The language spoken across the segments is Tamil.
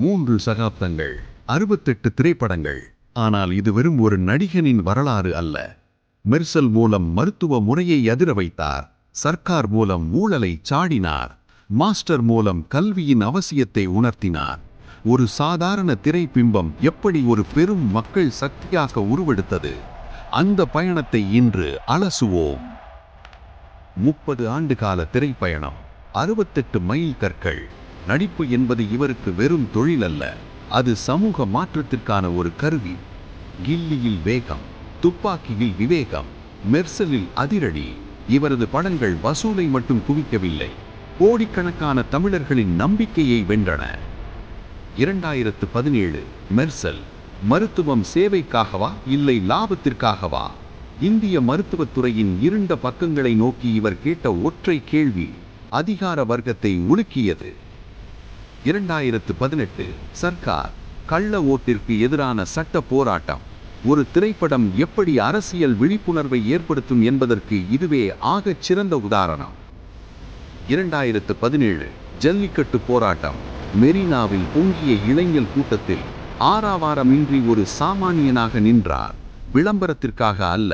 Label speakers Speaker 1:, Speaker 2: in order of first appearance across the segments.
Speaker 1: 3 சகாப்தங்கள், 68 திரைப்படங்கள். ஆனால் இது வெறும் ஒரு நடிகனின் வரலாறு அல்ல. மெர்சல் மூலம் மருத்துவ முறையை அதிர வைத்தார். சர்க்கார் மூலம் ஊழலை சாடினார். மாஸ்டர் மூலம் கல்வியின் அவசியத்தை உணர்த்தினார். ஒரு சாதாரண திரைப்பிம்பம் எப்படி ஒரு பெரும் மக்கள் சக்தியாக உருவெடுத்தது? அந்த பயணத்தை இன்று அலசுவோம். 30 ஆண்டு கால திரைப்பயணம், 68 மைல் கற்கள். நடிப்பு என்பது இவருக்கு வெறும் தொழில் அல்ல, அது சமூக மாற்றத்திற்கான ஒரு கருவி. கில்லியில் வேகம், துப்பாக்கியில் விவேகம், மெர்சலில் அதிரடி. இவரது படங்கள் வசூலை மட்டும் குவிக்கவில்லை, கோடிக்கணக்கான தமிழர்களின் நம்பிக்கையை வென்றன. 2017 மெர்சல். மருத்துவம் சேவைக்காகவா இல்லை லாபத்திற்காகவா? இந்திய மருத்துவத்துறையின் இருண்ட பக்கங்களை நோக்கி இவர் கேட்ட ஒற்றை கேள்வி அதிகார வர்க்கத்தை உலுக்கியது. 2018 சர்க்கார். கள்ள ஓட்டிற்கு எதிரான சட்ட போராட்டம். ஒரு திரைப்படம் எப்படி அரசியல் விழிப்புணர்வை ஏற்படுத்தும் என்பதற்கு இதுவே ஆகச் சிறந்த உதாரணம். 2017 ஜல்லிக்கட்டு போராட்டம். மெரினாவில் பொங்கிய இளைஞர் கூட்டத்தில் ஆரவாரமின்றி ஒரு சாமானியனாக நின்றார். விளம்பரத்திற்காக அல்ல,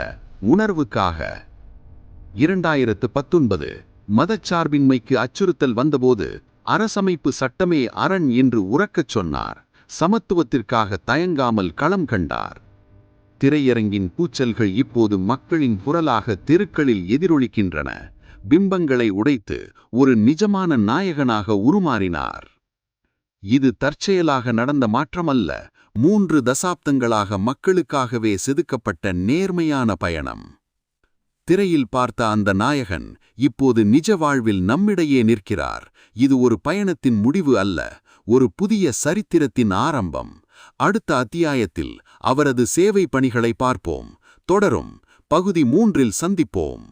Speaker 1: உணர்வுக்காக. 2019 மதச்சார்பின்மைக்கு அச்சுறுத்தல் வந்தபோது அரசமைப்பு சட்டமே அரண் என்று உரக்கச் சொன்னார். சமத்துவத்திற்காக தயங்காமல் களம் கண்டார். திரையரங்கின் கூச்சல்கள் இப்போது மக்களின் குரலாக தெருக்களில் எதிரொலிக்கின்றன. பிம்பங்களை உடைத்து ஒரு நிஜமான நாயகனாக உருமாறினார். இது தற்செயலாக நடந்த மாற்றமல்ல, 3 தசாப்தங்களாக மக்களுக்காகவே செதுக்கப்பட்ட நேர்மையான பயணம். திரையில் பார்த்த அந்த நாயகன் இப்போது நிஜ வாழ்வில் நம்மிடையே நிற்கிறார். இது ஒரு பயணத்தின் முடிவு அல்ல, ஒரு புதிய சரித்திரத்தின் ஆரம்பம். அடுத்த அத்தியாயத்தில் அவரது சேவை பணிகளை பார்ப்போம். தொடரும். பகுதி 3இல் சந்திப்போம்.